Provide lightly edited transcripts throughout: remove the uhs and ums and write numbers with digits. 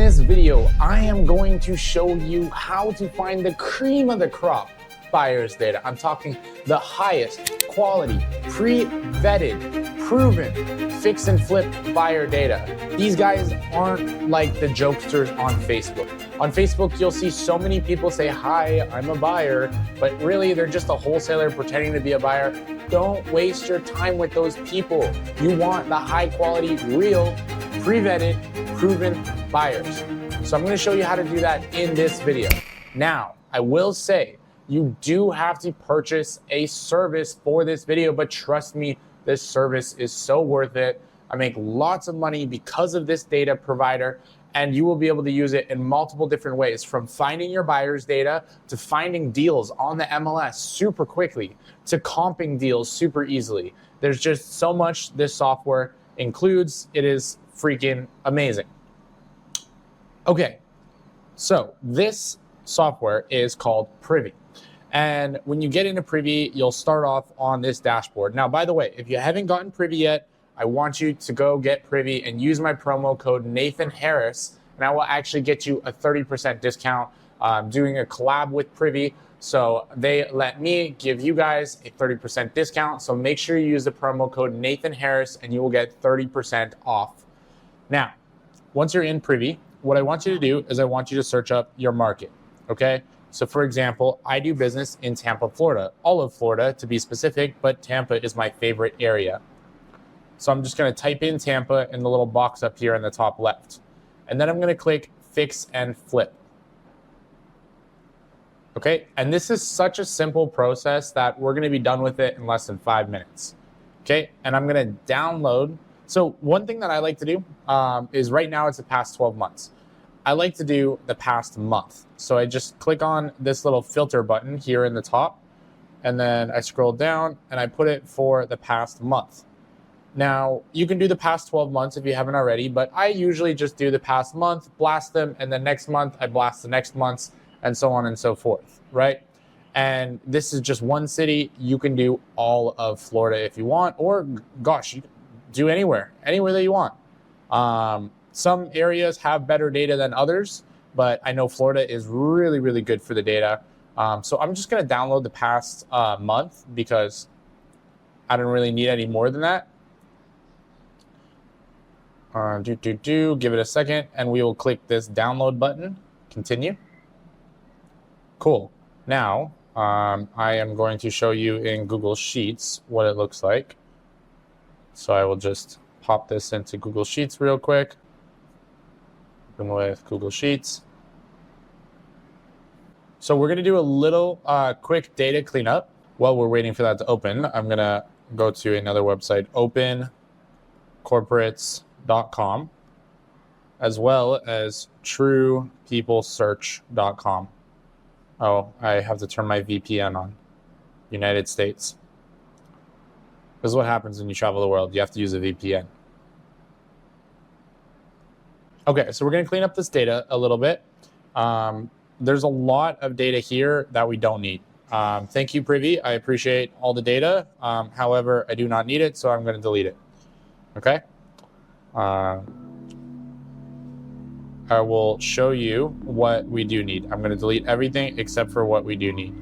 this video, I am going to show you how to find the cream of the crop buyers data. I'm talking the highest quality, pre-vetted, proven, fix and flip buyer data. These guys aren't like the jokesters on Facebook. On Facebook, you'll see so many people say, hi, I'm a buyer, but really they're just a wholesaler pretending to be a buyer. Don't waste your time with those people. You want the high quality, real, pre-vetted, proven buyers. So I'm gonna show you how to do that in this video. Now, I will say, you do have to purchase a service for this video, but trust me, this service is so worth it. I make lots of money because of this data provider, and you will be able to use it in multiple different ways, from finding your buyer's data to finding deals on the MLS super quickly to comping deals super easily. There's just so much this software includes. It is freaking amazing. Okay, so this software is called Privy. And when you get into Privy, you'll start off on this dashboard. Now, by the way, if you haven't gotten Privy yet, I want you to go get Privy and use my promo code Nathan Harris, and I will actually get you a 30% discount. I'm doing a collab with Privy, so they let me give you guys a 30% discount. So make sure you use the promo code Nathan Harris and you will get 30% off. Now, once you're in Privy, what I want you to do is I want you to search up your market, okay? So for example, I do business in Tampa, Florida, all of Florida to be specific, but Tampa is my favorite area. So I'm just gonna type in Tampa in the little box up here in the top left. And then I'm gonna click fix and flip. Okay, and this is such a simple process that we're gonna be done with it in less than 5 minutes. Okay, and I'm gonna download. So one thing that I like to do is right now it's the past 12 months. I like to do the past month. So I just click on this little filter button here in the top, and then I scroll down and I put it for the past month. Now, you can do the past 12 months if you haven't already, but I usually just do the past month, blast them, and then next month I blast the next months, and so on and so forth, right? And this is just one city. You can do all of Florida if you want, or gosh, you can do anywhere that you want. Some areas have better data than others, but I know Florida is really, really good for the data. So I'm just gonna download the past month because I don't really need any more than that. Give it a second and we will click this download button, continue. Cool. Now, I am going to show you in Google Sheets what it looks like. So I will just pop this into Google Sheets real quick. Open with Google Sheets. So we're gonna do a little quick data cleanup. While we're waiting for that to open, I'm gonna go to another website, opencorporates.com, as well as truepeoplesearch.com. Oh, I have to turn my VPN on. United States. This is what happens when you travel the world. You have to use a VPN. Okay, so we're gonna clean up this data a little bit. There's a lot of data here that we don't need. Thank you, Privy. I appreciate all the data. However, I do not need it, so I'm gonna delete it. Okay? I will show you what we do need. I'm gonna delete everything except for what we do need.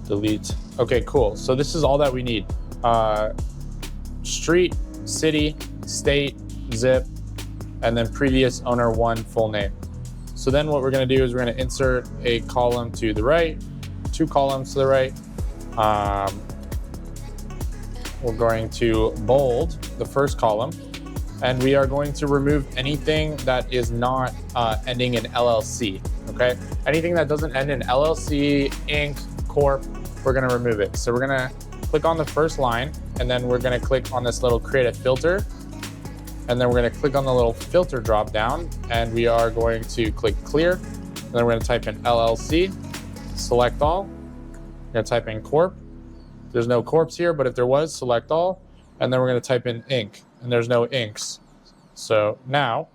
Delete. Okay, cool. So this is all that we need. Street, city, state, zip, and then previous owner one full name. So then what we're gonna do is we're gonna insert a column to the right, 2 columns to the right. We're going to bold the first column, and we are going to remove anything that is not ending in LLC, okay? Anything that doesn't end in LLC, Inc., Corp., we're gonna remove it. So we're gonna click on the first line, and then we're gonna click on this little create a filter, and then we're gonna click on the little filter drop down, and we are going to click clear, and then we're gonna type in LLC, select all, we're gonna type in Corp. There's no corps here, but if there was, select all. and then we're going to type in ink, and there's no inks. So now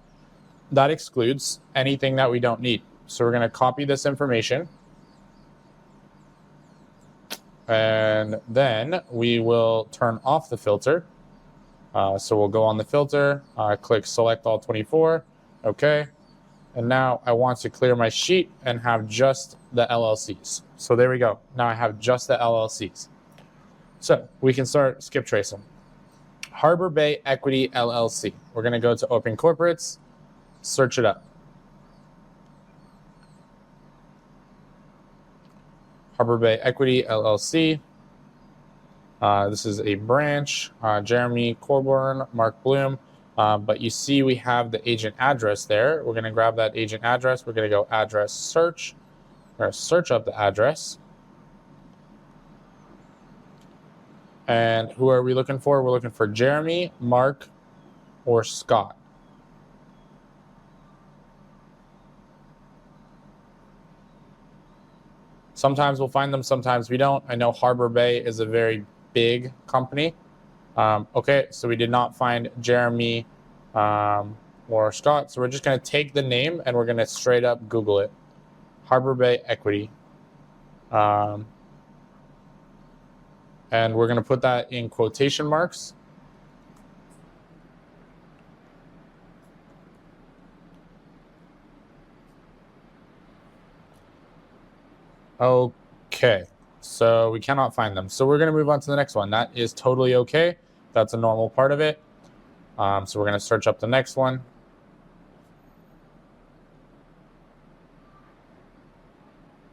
that excludes anything that we don't need. So we're going to copy this information, and then we will turn off the filter. So we'll go on the filter, click select all 24, okay. And now I want to clear my sheet and have just the LLCs. So there we go. Now I have just the LLCs. So we can start skip tracing. Harbor Bay Equity LLC. We're going to go to Open Corporates, search it up. Harbor Bay Equity LLC. This is a branch, Jeremy Corborn, Mark Bloom. But you see we have the agent address there. We're going to grab that agent address. We're going to go address search. We're going to search up the address. And who are we looking for? We're looking for Jeremy, Mark, or Scott. Sometimes we'll find them, sometimes we don't. I know Harbor Bay is a very big company. Okay, so we did not find Jeremy or Scott. So we're just going to take the name and we're going to straight up Google it. Harbor Bay Equity. And we're going to put that in quotation marks. Okay, so we cannot find them. So we're going to move on to the next one. That is totally okay. That's a normal part of it. So we're going to search up the next one.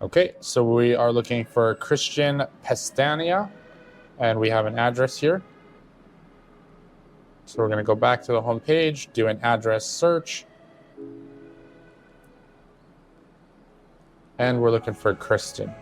Okay, so we are looking for Christian Pestania, and we have an address here. So we're going to go back to the home page, do an address search. And we're looking for Kristen.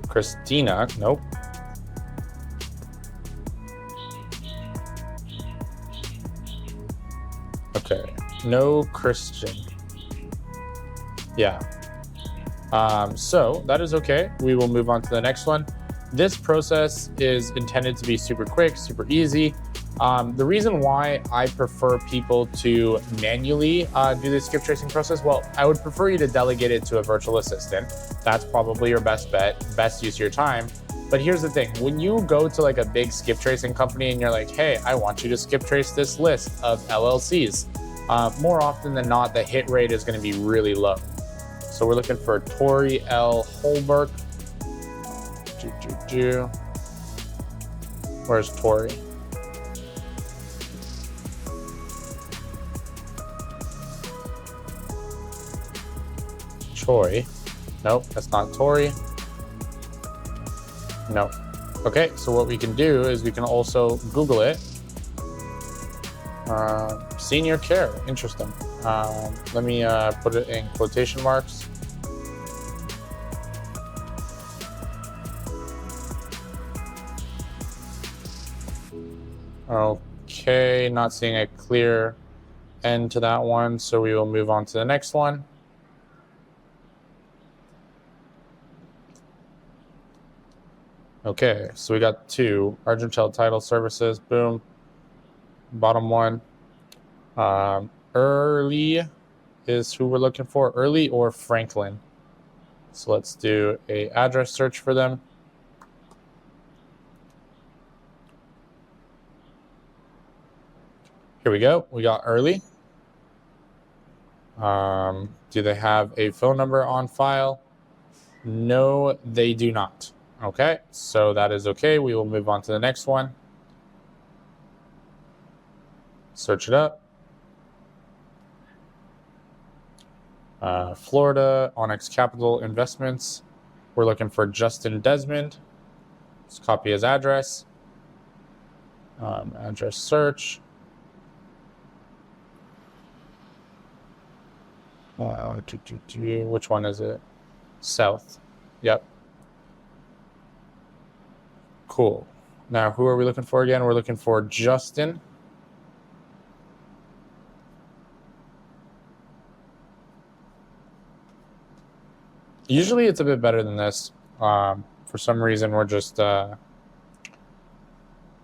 Christina, nope. Okay, no Christian. Yeah. So that is okay. We will move on to the next one. This process is intended to be super quick, super easy. The reason why I prefer people to manually do the skip tracing process, well, I would prefer you to delegate it to a virtual assistant. That's probably your best bet, best use of your time. But here's the thing, when you go to like a big skip tracing company and you're like, hey, I want you to skip trace this list of LLCs, more often than not, the hit rate is going to be really low. So we're looking for Tori L. Holbrook. Where's Tori? Choi. Nope, that's not Tori. No. Okay, so what we can do is we can also Google it. Senior care, interesting. Let me put it in quotation marks. Okay, not seeing a clear end to that one, so we will move on to the next one. Okay, so we got two. Argent Child Title Services, boom. Bottom one. Early is who we're looking for, Early or Franklin. So let's do a address search for them. Here we go. We got Early. Do they have a phone number on file? No, they do not. Okay, so that is okay. We will move on to the next one. Search it up. Florida, Onyx Capital Investments. We're looking for Justin Desmond. Let's copy his address. Address search. Which one is it? South. Yep. Cool. Now, who are we looking for again? We're looking for Justin. Usually it's a bit better than this. For some reason, we're just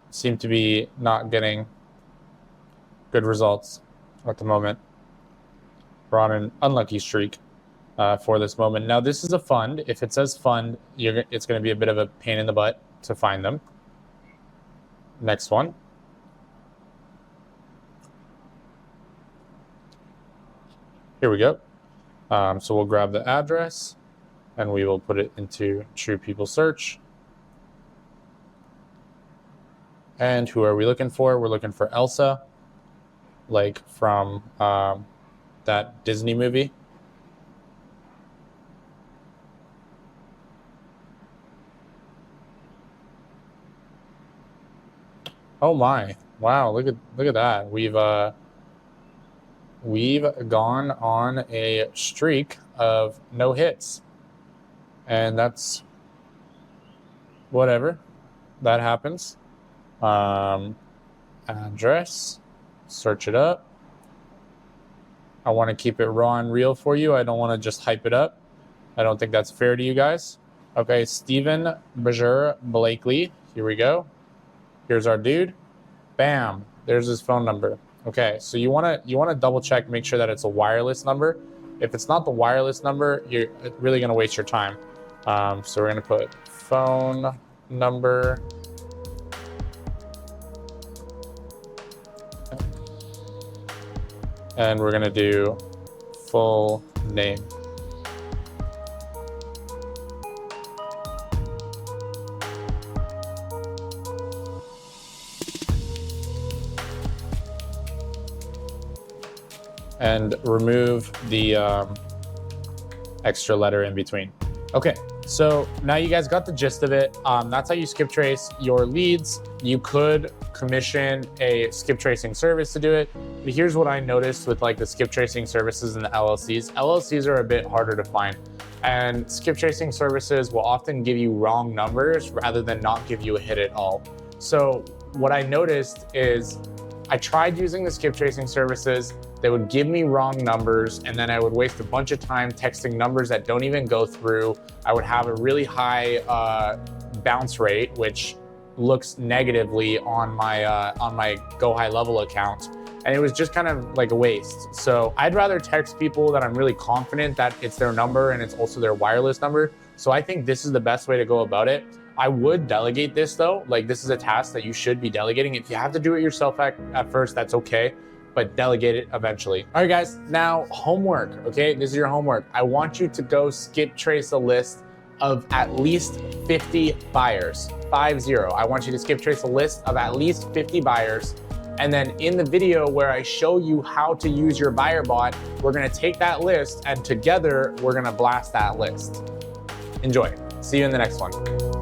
seem to be not getting good results at the moment. We're on an unlucky streak for this moment. Now, this is a fund. If it says fund, it's going to be a bit of a pain in the butt to find them. Next one. Here we go. So we'll grab the address and we will put it into True People Search. And who are we looking for? We're looking for Elsa, like from that Disney movie. Oh my! Wow! Look at that. We've gone on a streak of no hits, and that's whatever. That happens. Address. Search it up. I want to keep it raw and real for you. I don't want to just hype it up. I don't think that's fair to you guys. Okay, Stephen Bajur Blakely. Here we go. Here's our dude. Bam. There's his phone number. Okay, so you want to double check, make sure that it's a wireless number. If it's not the wireless number, you're really going to waste your time. So we're going to put phone number. And we're going to do full name. And remove the extra letter in between. Okay, so now you guys got the gist of it. That's how you skip trace your leads. You could commission a skip tracing service to do it. But here's what I noticed with like the skip tracing services and the LLCs. LLCs are a bit harder to find. And skip tracing services will often give you wrong numbers rather than not give you a hit at all. So what I noticed is I tried using the skip tracing services. They would give me wrong numbers, and then I would waste a bunch of time texting numbers that don't even go through. I would have a really high bounce rate, which looks negatively on my Go High Level account. And it was just kind of like a waste. So I'd rather text people that I'm really confident that it's their number and it's also their wireless number. So I think this is the best way to go about it. I would delegate this though. Like this is a task that you should be delegating. If you have to do it yourself at first, that's okay, but delegate it eventually. All right guys, now homework, okay? This is your homework. I want you to go skip trace a list of at least 50 buyers, 50. I want you to skip trace a list of at least 50 buyers. And then in the video where I show you how to use your buyer bot, we're gonna take that list and together we're gonna blast that list. Enjoy. See you in the next one.